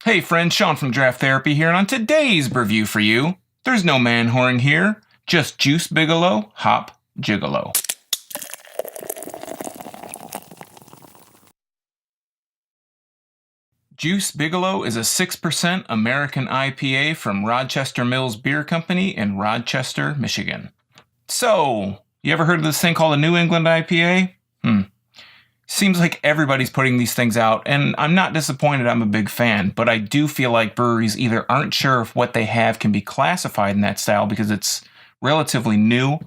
Hey friends, Sean from Draft Therapy here, and on today's review for you, there's no man whoring here, just Juice Bigalow, Hop Gigalo. Juice Bigalow is a 6% American IPA from Rochester Mills Beer Company in Rochester, Michigan. So, you ever heard of this thing called a New England IPA? Seems like everybody's putting these things out, and I'm not disappointed. I'm a big fan, but I do feel like breweries either aren't sure if what they have can be classified in that style because it's relatively new,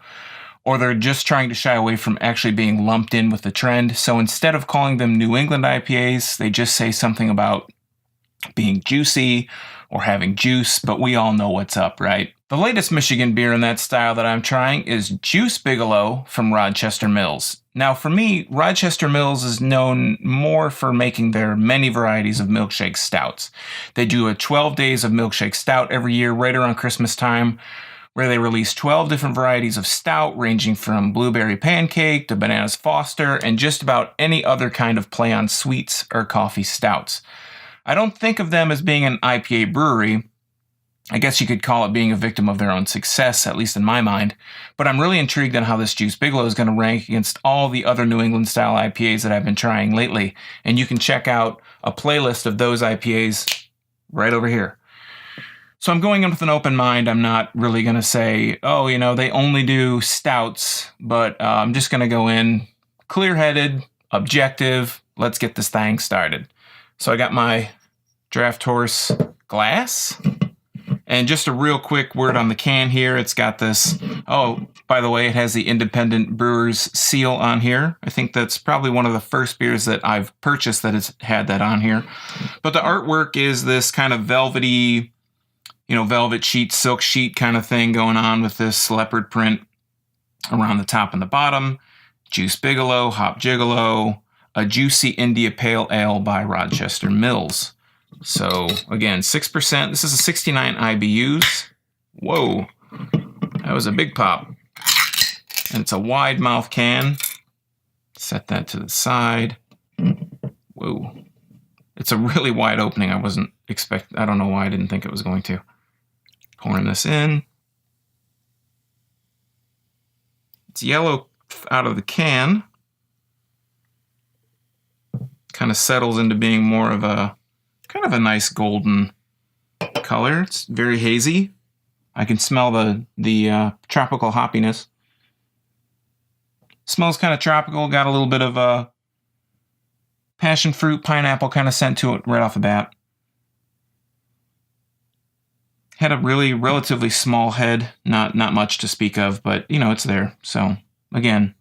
or they're just trying to shy away from actually being lumped in with the trend. So instead of calling them New England IPAs, they just say something about being juicy or having juice, but we all know what's up, right? The latest Michigan beer in that style that I'm trying is Juice Bigalow from Rochester Mills. Now, for me, Rochester Mills is known more for making their many varieties of milkshake stouts. They do a 12 days of milkshake stout every year, right around Christmas time, where they release 12 different varieties of stout, ranging from blueberry pancake to bananas Foster, and just about any other kind of play on sweets or coffee stouts. I don't think of them as being an IPA brewery. I guess you could call it being a victim of their own success, at least in my mind. But I'm really intrigued on how this Juice Bigalow is going to rank against all the other New England style IPAs that I've been trying lately. And you can check out a playlist of those IPAs right over here. So I'm going in with an open mind. I'm not really going to say, oh, they only do stouts, but I'm just going to go in clear-headed, objective. Let's get this thing started. So I got my Draft Horse glass. And just a real quick word on the can here. It's got this, oh, by the way, it has the Independent Brewer's seal on here. I think that's probably one of the first beers that I've purchased that has had that on here. But the artwork is this kind of velvety, velvet sheet, silk sheet kind of thing going on with this leopard print around the top and the bottom. Juice Bigalow, Hop Gigalo, a juicy India Pale Ale by Rochester Mills. So, again, 6%. This is a 69 IBUs. Whoa. That was a big pop. And it's a wide mouth can. Set that to the side. Whoa. It's a really wide opening. I don't know why I didn't think it was going to. Pouring this in. It's yellow out of the can. Kind of settles into being more of a kind of a nice golden color. It's very hazy. I can smell the tropical hoppiness. Smells kind of tropical. Got a little bit of a passion fruit, pineapple kind of scent to it right off the bat. Had a really relatively small head. Not much to speak of, but it's there. So again,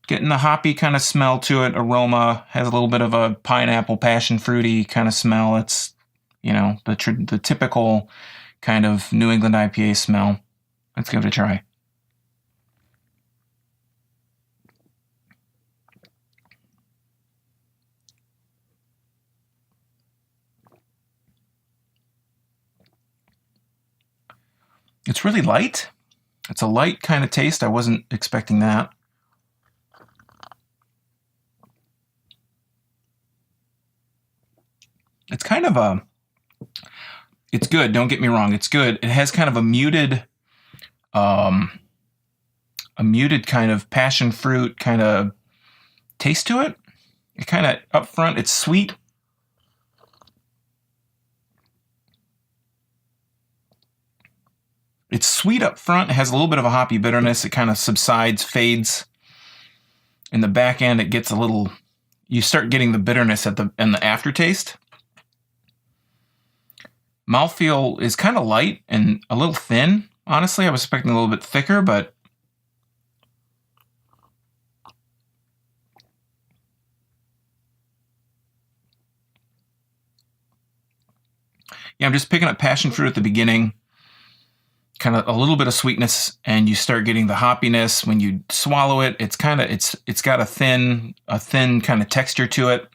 getting the hoppy kind of smell to it. Aroma has a little bit of a pineapple, passion fruity kind of smell. It's, the typical kind of New England IPA smell. Let's give it a try. It's really light. It's a light kind of taste. I wasn't expecting that. It's kind of it's good. Don't get me wrong. It's good. It has kind of a muted kind of passion fruit kind of taste to it. It kind of up front, it's sweet. It's sweet up front. It has a little bit of a hoppy bitterness. It kind of subsides, fades. In the back end, it gets a little, you start getting the bitterness in the aftertaste. Mouthfeel is kind of light and a little thin. Honestly, I was expecting a little bit thicker, but yeah, I'm just picking up passion fruit at the beginning. Kind of a little bit of sweetness, and you start getting the hoppiness when you swallow it. It's got a thin kind of texture to it.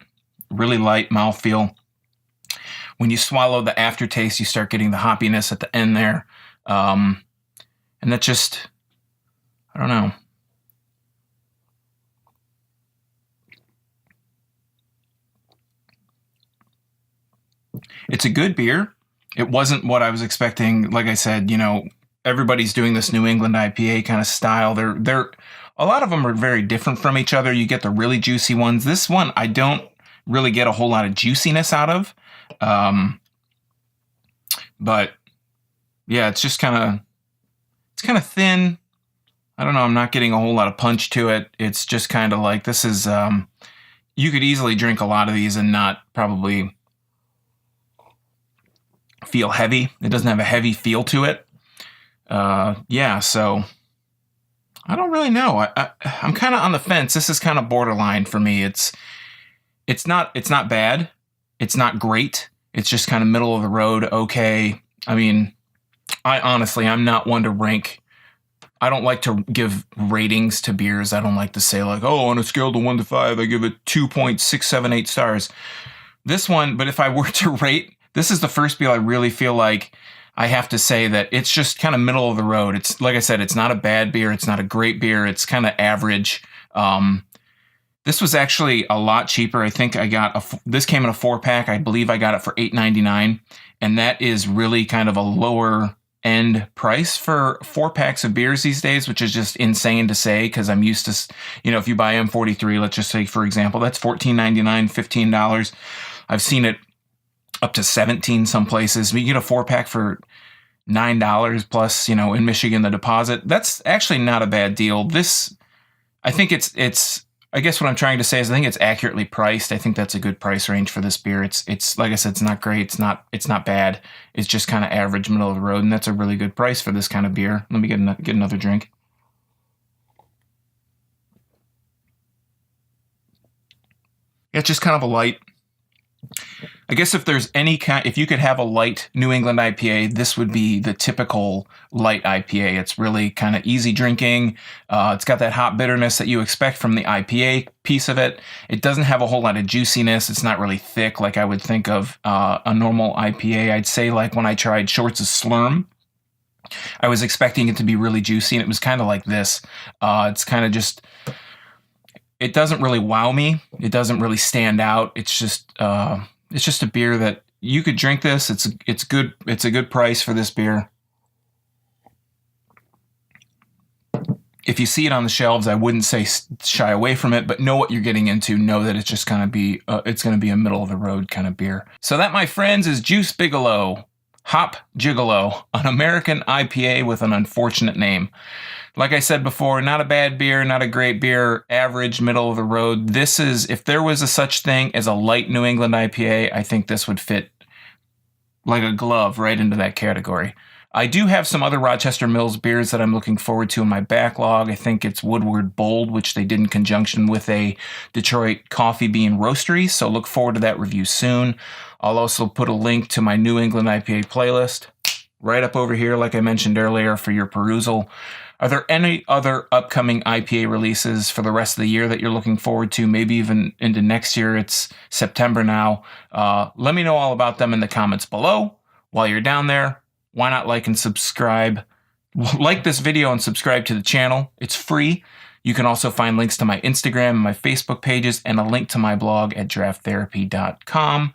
Really light mouthfeel. When you swallow the aftertaste, you start getting the hoppiness at the end there. And that just, I don't know. It's a good beer. It wasn't what I was expecting. Like I said, you know, everybody's doing this New England IPA kind of style. They're a lot of them are very different from each other. You get the really juicy ones. This one I don't really get a whole lot of juiciness out of. But yeah, it's just kind of thin. I don't know. I'm not getting a whole lot of punch to it. It's just kind of like, this is, you could easily drink a lot of these and not probably feel heavy. It doesn't have a heavy feel to it. Yeah, so I don't really know. I'm kind of on the fence. This is kind of borderline for me. It's not bad. It's not great. It's just kind of middle of the road. Okay. I mean, I'm not one to rank. I don't like to give ratings to beers. I don't like to say like, oh, on a scale of 1 to 5, I give it 2.678 stars. This one, but if I were to rate, this is the first beer I really feel like I have to say that it's just kind of middle of the road. It's like I said, it's not a bad beer. It's not a great beer. It's kind of average. This was actually a lot cheaper. I think this came in a 4-pack. I believe I got it for $8.99. And that is really kind of a lower end price for 4-packs of beers these days, which is just insane to say because I'm used to, you know, if you buy M43, let's just say, for example, that's $14.99, $15. I've seen it up to $17 some places. We get a 4-pack for $9 plus, you know, in Michigan, the deposit. That's actually not a bad deal. This, I think I guess what I'm trying to say is I think it's accurately priced. I think that's a good price range for this beer. It's like I said, it's not great. It's not bad. It's just kind of average, middle of the road, and that's a really good price for this kind of beer. Let me get another drink. Yeah, it's just kind of a light. I guess if you could have a light New England IPA, this would be the typical light IPA. It's really kind of easy drinking. It's got that hop bitterness that you expect from the IPA piece of it. It doesn't have a whole lot of juiciness. It's not really thick like I would think of a normal IPA. I'd say like when I tried Shorts of Slurm, I was expecting it to be really juicy, and it was kind of like this. It's kind of just... It doesn't really wow me. It doesn't really stand out. It's just a beer that you could drink this. It's good. It's a good price for this beer. If you see it on the shelves, I wouldn't say shy away from it, but know what you're getting into. Know that it's just going to be a middle of the road kind of beer. So that, my friends, is Juice Bigalow, Hop Gigalo, an American IPA with an unfortunate name. Like I said before, not a bad beer, not a great beer, average, middle of the road. This is, if there was a such thing as a light New England IPA, I think this would fit like a glove right into that category. I do have some other Rochester Mills beers that I'm looking forward to in my backlog. I think it's Woodward Bold, which they did in conjunction with a Detroit Coffee Bean Roastery, so look forward to that review soon. I'll also put a link to my New England IPA playlist right up over here, like I mentioned earlier, for your perusal. Are there any other upcoming IPA releases for the rest of the year that you're looking forward to? Maybe even into next year. It's September now. Let me know all about them in the comments below. While you're down there, why not like and subscribe? Like this video and subscribe to the channel. It's free. You can also find links to my Instagram and my Facebook pages and a link to my blog at drafttherapy.com.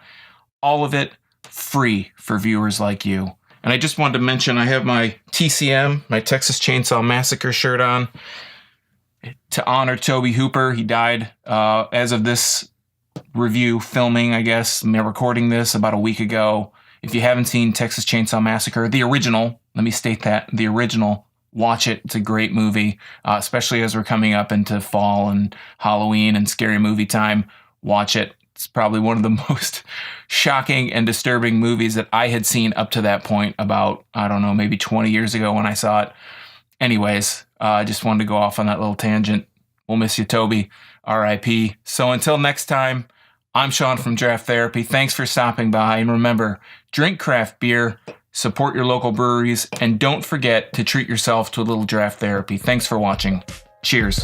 All of it free for viewers like you. And I just wanted to mention I have my TCM, my Texas Chainsaw Massacre shirt on to honor Toby Hooper. He died as of this review filming, I guess. I'm recording this about a week ago. If you haven't seen Texas Chainsaw Massacre, the original, let me state that, the original, watch it. It's a great movie, especially as we're coming up into fall and Halloween and scary movie time. Watch it. It's probably one of the most shocking and disturbing movies that I had seen up to that point about, I don't know, maybe 20 years ago when I saw it. Anyways, I just wanted to go off on that little tangent. We'll miss you, Toby. R.I.P. So until next time, I'm Sean from Draft Therapy. Thanks for stopping by. And remember, drink craft beer, support your local breweries, and don't forget to treat yourself to a little draft therapy. Thanks for watching. Cheers.